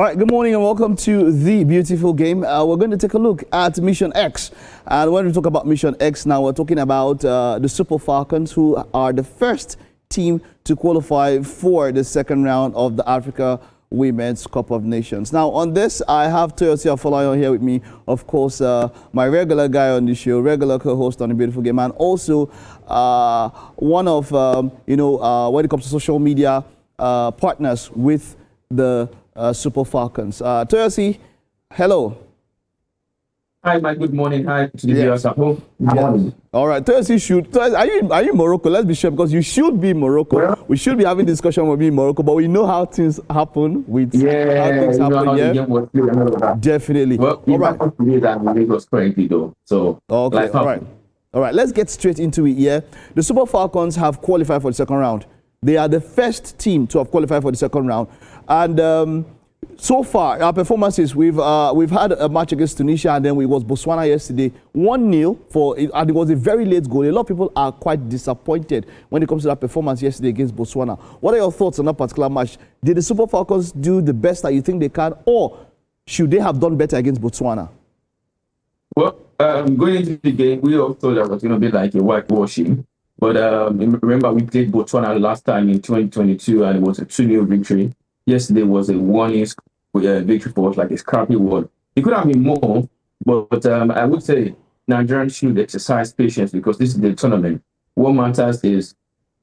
All right, good morning and welcome to the beautiful game. We're going to take a look at Mission X. And when we talk about Mission X now, we're talking about the Super Falcons, who are the first team to qualify for the second round of the Africa Women's Cup of Nations. Now, on this, I have Toyosi Afolayan here with me. Of course, my regular guy on the show, regular co-host on the beautiful game, and also one of, when it comes to social media partners with the Super Falcons. Toyosi, hello. Hi, Mike. Good morning. Hi to the viewers at home. Good morning. All right, Toyosi, are you in Morocco? Let's be sure, because you should be in Morocco. Well, we should be having discussion with me in Morocco, but we know how things happen with how things happen. How the game was played and all of that. Definitely. Well, all right. Today that Lagos currently though. So okay, all right. All right, let's get straight into it here. The Super Falcons have qualified for the second round. They are the first team to have qualified for the second round. And so far, our performances, we've had a match against Tunisia, and then it was Botswana yesterday, 1-0 and it was a very late goal. A lot of people are quite disappointed when it comes to that performance yesterday against Botswana. What are your thoughts on that particular match? Did the Super Falcons do the best that you think they can, or should they have done better against Botswana? Well, going into the game, we all thought that was going to be like a whitewashing. But remember, we played Botswana last time in 2022, and it was a 2-0 victory. Yesterday was a 1-0 victory for us, like a scrappy one. It could have been more, but I would say Nigerians should exercise patience, because this is the tournament. What matters is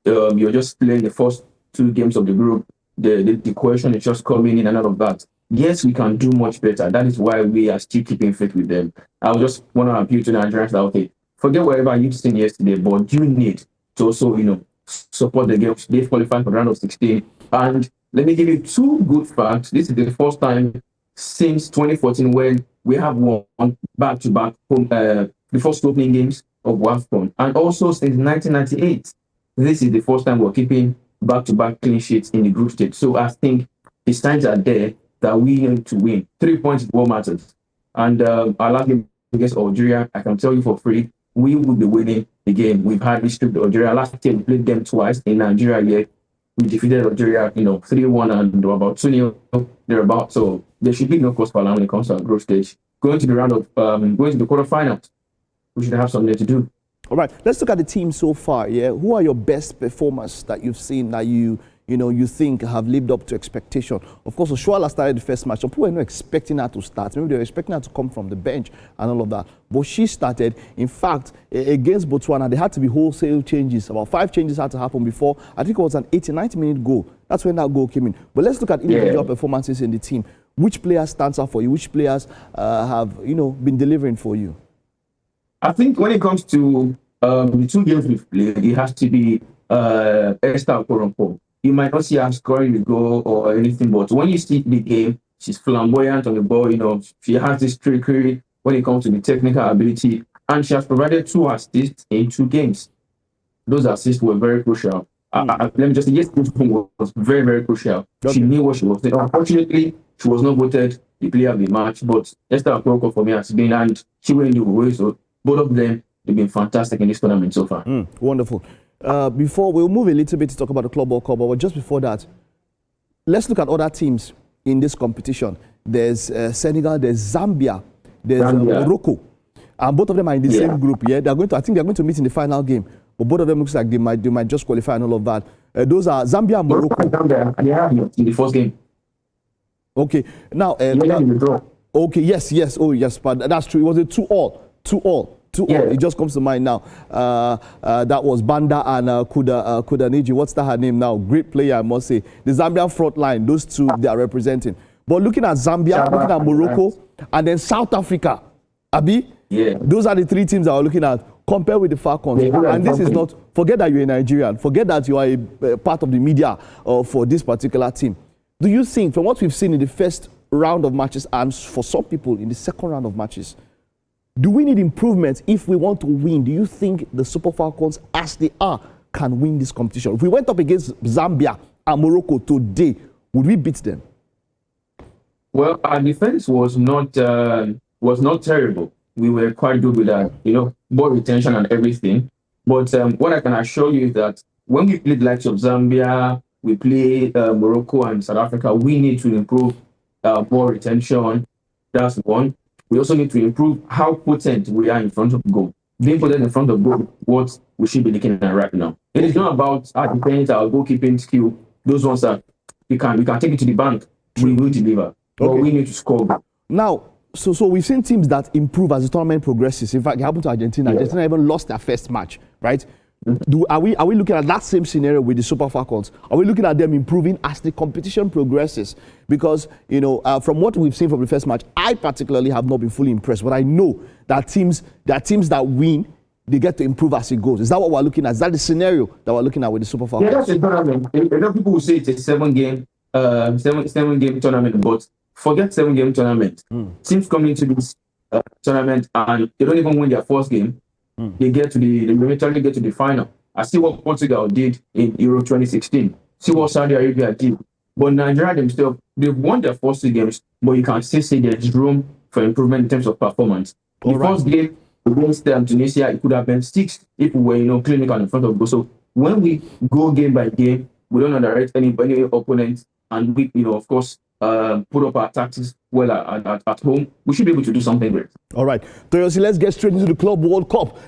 you're just playing the first 2 games of the group. The question is just coming in and out of that. Yes, we can do much better. That is why we are still keeping faith with them. I would just want to appeal to Nigerians that, okay, forget whatever you've seen yesterday, but you need to also, support the games. They've qualified for the round of 16. And let me give you 2 good facts. This is the first time since 2014 when we have won back-to-back the first opening games of WAFCON. And also since 1998, this is the first time we're keeping back-to-back clean sheets in the group stage. So I think the signs are there that we need to win. 3 points is what matters. And our last game against Algeria, I can tell you for free, we will be winning the game. We've had history with Algeria. Last year, we played them twice in Nigeria. Here, we defeated Algeria, 3-1 and about 2-0 thereabout. So there should be no cause for alarm when it comes to our group stage. Going to the round of, going to the quarterfinals, we should have something to do. All right, let's look at the team so far. Yeah, who are your best performers that you've seen that you think have lived up to expectation? Of course, Oshoala started the first match. Some people were not expecting her to start. Maybe they were expecting her to come from the bench and all of that. But she started. In fact, against Botswana, there had to be wholesale changes. About 5 changes had to happen before. I think it was an 80-90-minute goal. That's when that goal came in. But let's look at individual performances in the team. Which players stands out for you? Which players have been delivering for you? I think when it comes to the 2 games we've played, it has to be Esther Okoronkwo. You might not see her scoring the goal or anything, but when you see the game, she's flamboyant on the ball. She has this trickery when it comes to the technical ability, and she has provided 2 assists in 2 games. Those assists were very crucial. Let me just say, yes, this was very, very crucial. Okay. She knew what she was doing. Unfortunately, she was not voted the player of the match, but Esther Okoronkwo for me has been, and she went in the way. So both of them, they've been fantastic in this tournament so far. Wonderful. Before we'll move a little bit to talk about the Club World Cup, but just before that, let's look at other teams in this competition. There's Senegal, there's Zambia, there's Morocco, and both of them are in the same group. Yeah, I think they're going to meet in the final game, but both of them looks like they might just qualify and all of that. Those are Zambia and Morocco. They have in the first game. Okay, now okay, yes, oh yes, but that's true. It was a 2-all. It just comes to mind now. That was Banda and Kudaniji. What's that her name now? Great player, I must say. The Zambian front line, those 2 they are representing. But looking at Zambia, looking at Morocco, and then South Africa, Abi, those are the 3 teams that we're looking at. Compare with the Falcons. And this is not, forget that you're a Nigerian, forget that you are a part of the media for this particular team. Do you think, from what we've seen in the first round of matches, and for some people in the second round of matches, do we need improvements if we want to win? Do you think the Super Falcons, as they are, can win this competition? If we went up against Zambia and Morocco today, would we beat them? Well, our defense was not terrible. We were quite good with that, ball retention and everything. But what I can assure you is that when we played the likes of Zambia, we play Morocco and South Africa, we need to improve ball retention. That's one. We also need to improve how potent we are in front of goal. Being potent in front of goal, what we should be looking at right now. It is not about our defense, our goalkeeping skill. Those ones that we can take it to the bank. We will deliver. But we need to score. Now, so we've seen teams that improve as the tournament progresses. In fact, it happened to Argentina. Argentina even lost their first match, right? Are we looking at that same scenario with the Super Falcons? Are we looking at them improving as the competition progresses? Because, from what we've seen from the first match, I particularly have not been fully impressed. But I know that teams that win, they get to improve as it goes. Is that what we're looking at? Is that the scenario that we're looking at with the Super Falcons? Yeah, that's a tournament. A lot of people will say it's a seven-game tournament, but forget 7-game tournament. Teams come into this tournament and they don't even win their first game. They eventually get to the final. I see what Portugal did in Euro 2016. See what Saudi Arabia did. But Nigeria themselves, they've won their first 2 games, but you can still say there's room for improvement in terms of performance. First game against Tunisia, it could have been 6 if we were, clinical in front of goal. So when we go game by game, we don't underrate any opponent, and we, of course, put up our tactics well at home. We should be able to do something great. All right, Nnadozie, let's get straight into the Club World Cup.